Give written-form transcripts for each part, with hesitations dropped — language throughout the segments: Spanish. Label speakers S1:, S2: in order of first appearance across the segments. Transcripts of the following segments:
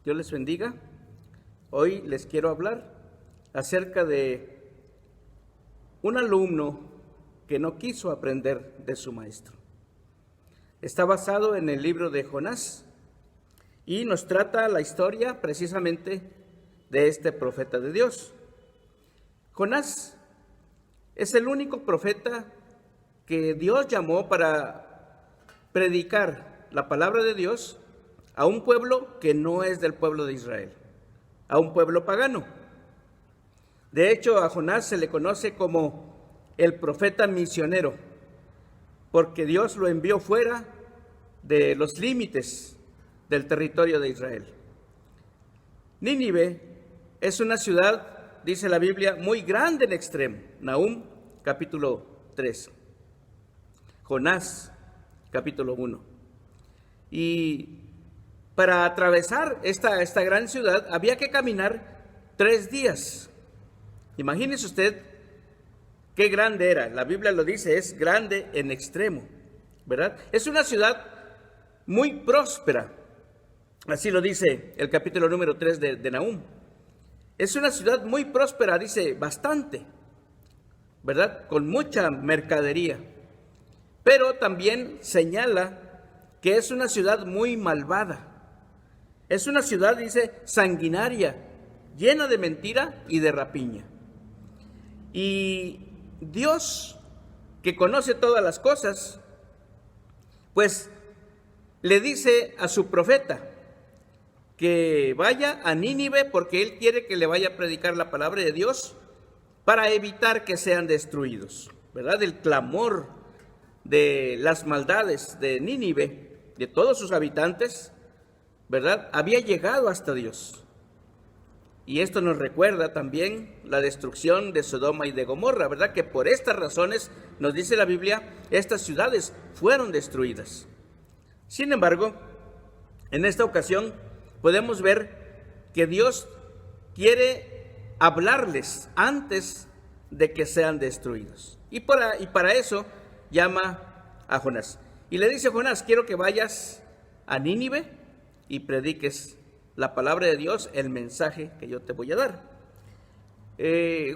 S1: Dios les bendiga. Hoy les quiero hablar acerca de un alumno que no quiso aprender de su maestro. Está basado en el libro de Jonás y nos trata la historia precisamente de este profeta de Dios. Jonás es el único profeta que Dios llamó para predicar la palabra de Dios a un pueblo que no es del pueblo de Israel, a un pueblo pagano. De hecho, a Jonás se le conoce como el profeta misionero, porque Dios lo envió fuera de los límites del territorio de Israel. Nínive es una ciudad, dice la Biblia, muy grande en extremo. Nahum, capítulo 3. Jonás, capítulo 1. Y para atravesar esta gran ciudad había que caminar 3 días. Imagínese usted qué grande era. La Biblia lo dice, es grande en extremo, ¿verdad? Es una ciudad muy próspera. Así lo dice el capítulo número 3 de Nahum. Es una ciudad muy próspera, dice, bastante, ¿verdad? Con mucha mercadería. Pero también señala que es una ciudad muy malvada. Es una ciudad, dice, sanguinaria, llena de mentira y de rapiña. Y Dios, que conoce todas las cosas, pues le dice a su profeta que vaya a Nínive porque él quiere que le vaya a predicar la palabra de Dios para evitar que sean destruidos, ¿verdad? El clamor de las maldades de Nínive, de todos sus habitantes, ¿verdad?, había llegado hasta Dios. Y esto nos recuerda también la destrucción de Sodoma y de Gomorra, ¿verdad? Que por estas razones, nos dice la Biblia, estas ciudades fueron destruidas. Sin embargo, en esta ocasión podemos ver que Dios quiere hablarles antes de que sean destruidos. Y para eso llama a Jonás. Y le dice a Jonás, quiero que vayas a Nínive y prediques la palabra de Dios, el mensaje que yo te voy a dar.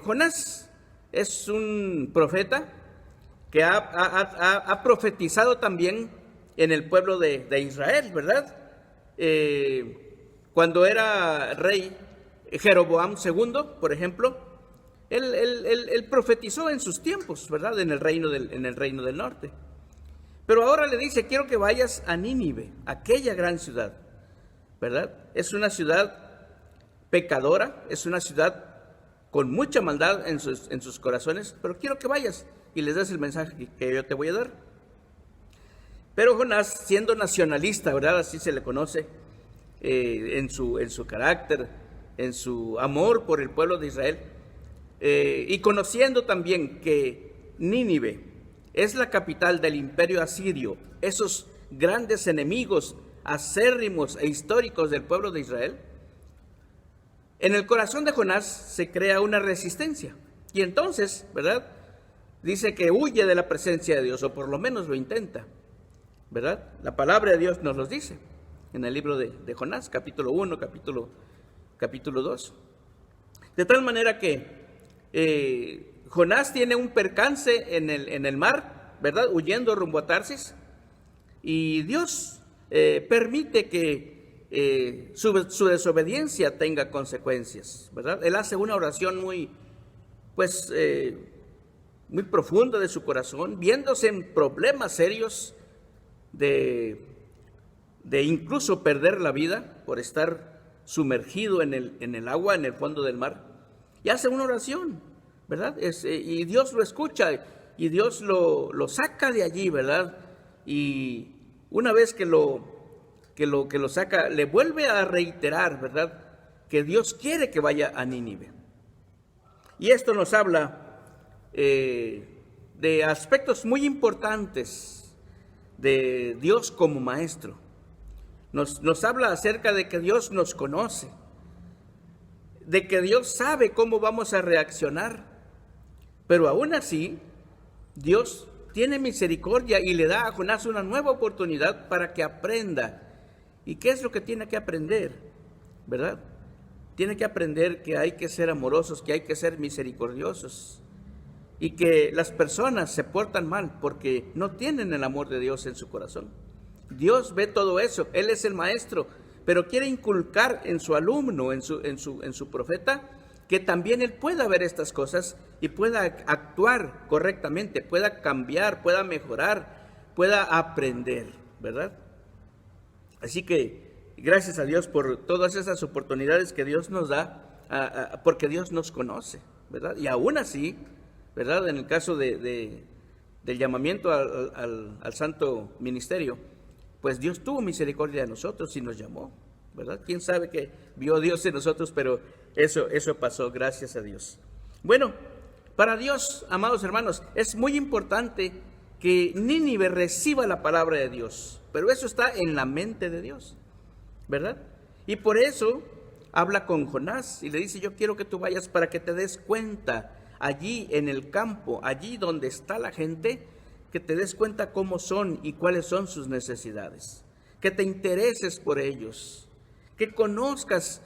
S1: Jonás es un profeta que ha profetizado también en el pueblo de Israel, ¿verdad? Cuando era rey Jeroboam II, por ejemplo, él profetizó en sus tiempos, ¿verdad? En el reino del norte. Pero ahora le dice, quiero que vayas a Nínive, aquella gran ciudad, ¿verdad? Es una ciudad pecadora, es una ciudad con mucha maldad en sus corazones, pero quiero que vayas y les des el mensaje que yo te voy a dar. Pero Jonás, siendo nacionalista, ¿verdad? Así se le conoce, en su carácter, en su amor por el pueblo de Israel, y conociendo también que Nínive es la capital del imperio asirio, esos grandes enemigos acérrimos e históricos del pueblo de Israel, en el corazón de Jonás se crea una resistencia. Y entonces, ¿verdad?, dice que huye de la presencia de Dios, o por lo menos lo intenta, ¿verdad? La palabra de Dios nos lo dice en el libro de Jonás, capítulo 1, capítulo 2. De tal manera que Jonás tiene un percance en el mar, ¿verdad?, huyendo rumbo a Tarsis, y Dios permite que su desobediencia tenga consecuencias, ¿verdad? Él hace una oración muy profunda de su corazón, viéndose en problemas serios de incluso perder la vida por estar sumergido en el agua, en el fondo del mar, y hace una oración, ¿verdad? Y Dios lo escucha y Dios lo saca de allí, ¿verdad? Y una vez que lo saca, le vuelve a reiterar, ¿verdad?, que Dios quiere que vaya a Nínive. Y esto nos habla de aspectos muy importantes de Dios como maestro. Nos habla acerca de que Dios nos conoce, de que Dios sabe cómo vamos a reaccionar, pero aún así, Dios tiene misericordia y le da a Jonás una nueva oportunidad para que aprenda. ¿Y qué es lo que tiene que aprender? ¿verdad? Tiene que aprender que hay que ser amorosos, que hay que ser misericordiosos, y que las personas se portan mal porque no tienen el amor de Dios en su corazón. Dios ve todo eso, Él es el maestro, pero quiere inculcar en su alumno, en su profeta, que también él pueda ver estas cosas y pueda actuar correctamente, pueda cambiar, pueda mejorar, pueda aprender, ¿verdad? Así que gracias a Dios por todas esas oportunidades que Dios nos da, porque Dios nos conoce, ¿verdad? Y aún así, ¿verdad? En el caso del llamamiento al santo ministerio, pues Dios tuvo misericordia de nosotros y nos llamó, ¿verdad? Quién sabe que vio Dios en nosotros, pero eso pasó, gracias a Dios. Bueno, para Dios, amados hermanos, es muy importante que Nínive reciba la palabra de Dios, pero eso está en la mente de Dios, ¿verdad? Y por eso habla con Jonás y le dice: yo quiero que tú vayas para que te des cuenta allí en el campo, allí donde está la gente, que te des cuenta cómo son y cuáles son sus necesidades, que te intereses por ellos, que conozcas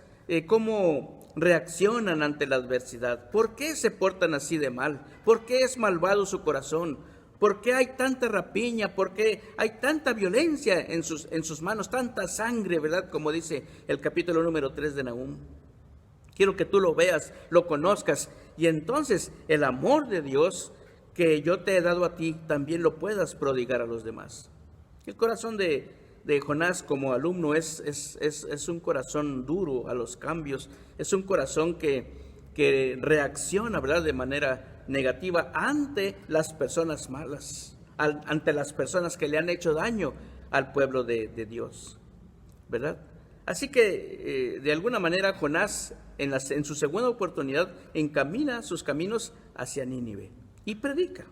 S1: cómo reaccionan ante la adversidad, por qué se portan así de mal, por qué es malvado su corazón, por qué hay tanta rapiña, por qué hay tanta violencia en sus manos, tanta sangre, ¿verdad? Como dice el capítulo número 3 de Nahum. Quiero que tú lo veas, lo conozcas, y entonces el amor de Dios que yo te he dado a ti, también lo puedas prodigar a los demás. El corazón de Jonás como alumno es un corazón duro a los cambios, es un corazón que reacciona, ¿verdad?, de manera negativa ante las personas malas, ante las personas que le han hecho daño al pueblo de Dios, ¿verdad? Así que de alguna manera Jonás en su segunda oportunidad encamina sus caminos hacia Nínive y predica.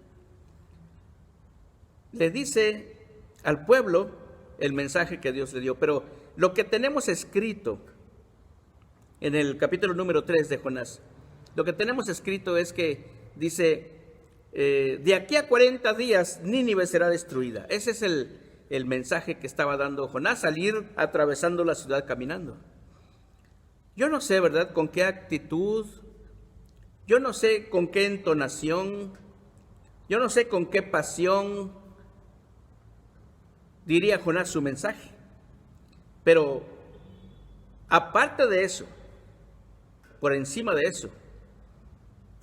S1: Le dice al pueblo el mensaje que Dios le dio, pero lo que tenemos escrito en el capítulo número 3 de Jonás, lo que tenemos escrito es que dice: de aquí a 40 días Nínive será destruida. Ese es el mensaje que estaba dando Jonás, salir atravesando la ciudad caminando. Yo no sé, ¿verdad?, con qué actitud, yo no sé con qué entonación, yo no sé con qué pasión diría Jonás su mensaje, pero aparte de eso, por encima de eso,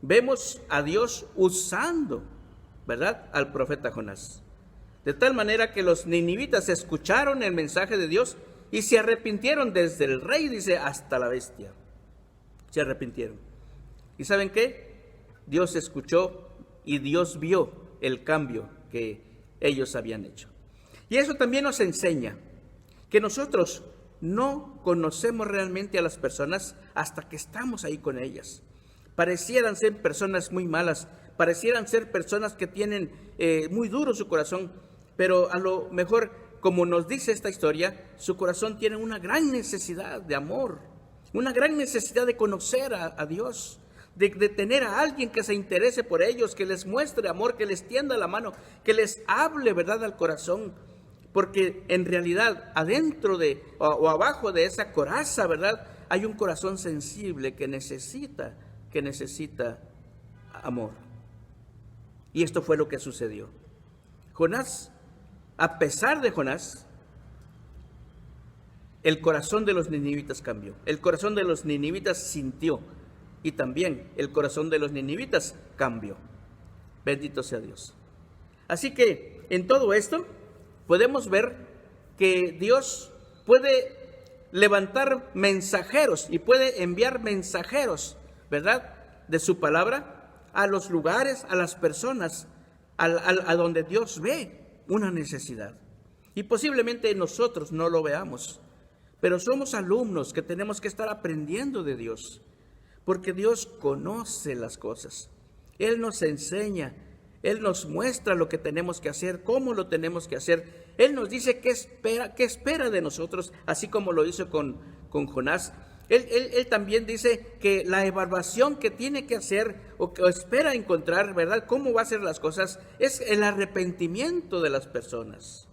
S1: vemos a Dios usando, ¿verdad?, al profeta Jonás. De tal manera que los ninivitas escucharon el mensaje de Dios y se arrepintieron, desde el rey, dice, hasta la bestia. Se arrepintieron. ¿Y saben qué? Dios escuchó y Dios vio el cambio que ellos habían hecho. Y eso también nos enseña que nosotros no conocemos realmente a las personas hasta que estamos ahí con ellas. Parecieran ser personas muy malas, parecieran ser personas que tienen muy duro su corazón, pero a lo mejor, como nos dice esta historia, su corazón tiene una gran necesidad de amor, una gran necesidad de conocer a Dios, de tener a alguien que se interese por ellos, que les muestre amor, que les tienda la mano, que les hable, ¿verdad?, al corazón. Porque en realidad adentro o abajo de esa coraza, ¿verdad?, hay un corazón sensible que necesita amor. Y esto fue lo que sucedió. Jonás, a pesar de Jonás, el corazón de los ninivitas cambió. El corazón de los ninivitas sintió. Y también el corazón de los ninivitas cambió. Bendito sea Dios. Así que en todo esto podemos ver que Dios puede levantar mensajeros y puede enviar mensajeros, ¿verdad?, de su palabra a los lugares, a las personas, a donde Dios ve una necesidad. Y posiblemente nosotros no lo veamos, pero somos alumnos que tenemos que estar aprendiendo de Dios, porque Dios conoce las cosas. Él nos enseña, Él nos muestra lo que tenemos que hacer, cómo lo tenemos que hacer. Él nos dice qué espera de nosotros, así como lo hizo con Jonás. Él también dice que la evaluación que tiene que hacer o que espera encontrar, ¿verdad?, cómo va a ser las cosas, es el arrepentimiento de las personas.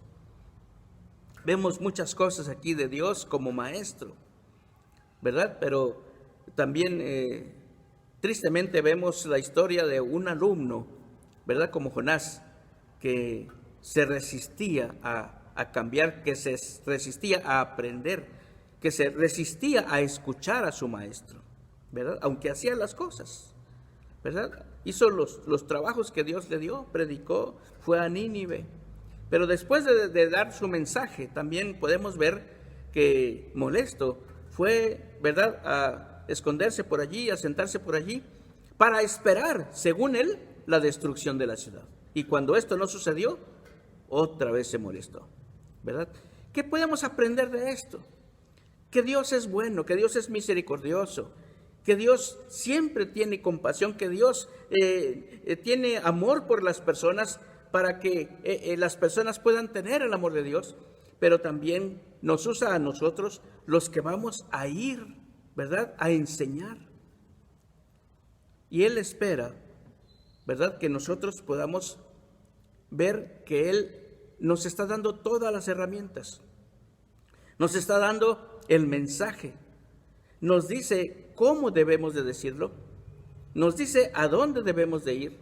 S1: Vemos muchas cosas aquí de Dios como maestro. ¿verdad? Pero también tristemente vemos la historia de un alumno, ¿verdad? Como Jonás, que se resistía a cambiar, que se resistía a aprender, que se resistía a escuchar a su maestro, ¿verdad? Aunque hacía las cosas, ¿verdad? Hizo los trabajos que Dios le dio, predicó, fue a Nínive. Pero después de dar su mensaje, también podemos ver que molesto fue, ¿verdad?, a esconderse por allí, a sentarse por allí, para esperar, según él, la destrucción de la ciudad. Y cuando esto no sucedió, otra vez se molestó, ¿verdad? ¿Qué podemos aprender de esto? Que Dios es bueno, que Dios es misericordioso, que Dios siempre tiene compasión, que Dios tiene amor por las personas para que las personas puedan tener el amor de Dios, pero también nos usa a nosotros los que vamos a ir, ¿verdad?, a enseñar. Y Él espera, ¿verdad?, que nosotros podamos ver que Él nos está dando todas las herramientas, nos está dando el mensaje, nos dice cómo debemos de decirlo, nos dice a dónde debemos de ir,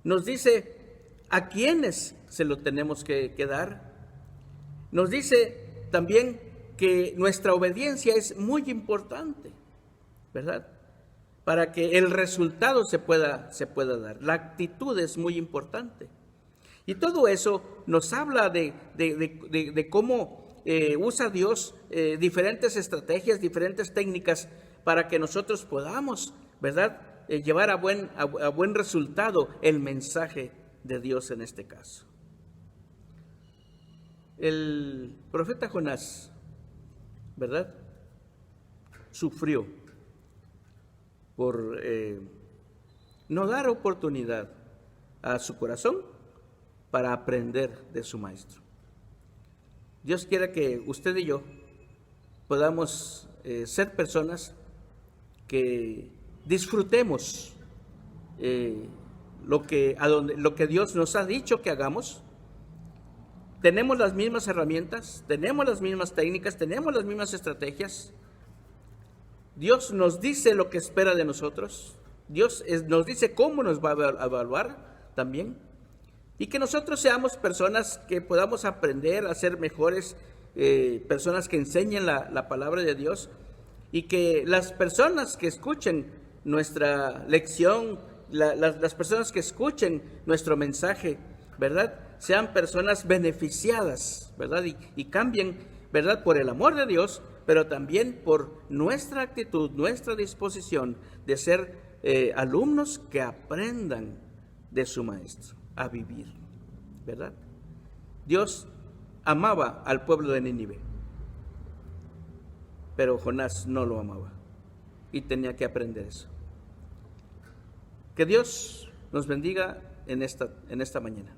S1: nos dice a quiénes se lo tenemos que dar, nos dice también que nuestra obediencia es muy importante, ¿verdad?, para que el resultado se pueda dar. La actitud es muy importante. Y todo eso nos habla de cómo usa Dios diferentes estrategias, diferentes técnicas para que nosotros podamos, ¿verdad?, llevar a buen resultado el mensaje de Dios en este caso. El profeta Jonás, ¿verdad?, sufrió por no dar oportunidad a su corazón para aprender de su maestro. Dios quiera que usted y yo podamos ser personas que disfrutemos lo que Dios nos ha dicho que hagamos. Tenemos las mismas herramientas, tenemos las mismas técnicas, tenemos las mismas estrategias. Dios nos dice lo que espera de nosotros. Dios nos dice cómo nos va a evaluar también. Y que nosotros seamos personas que podamos aprender a ser mejores, personas que enseñen la palabra de Dios, y que las personas que escuchen nuestra lección, las personas que escuchen nuestro mensaje, ¿verdad?, sean personas beneficiadas, ¿verdad?, y cambien, ¿verdad?, por el amor de Dios, pero también por nuestra actitud, nuestra disposición de ser alumnos que aprendan de su maestro a vivir, ¿verdad? Dios amaba al pueblo de Nínive, pero Jonás no lo amaba y tenía que aprender eso. Que Dios nos bendiga en esta mañana.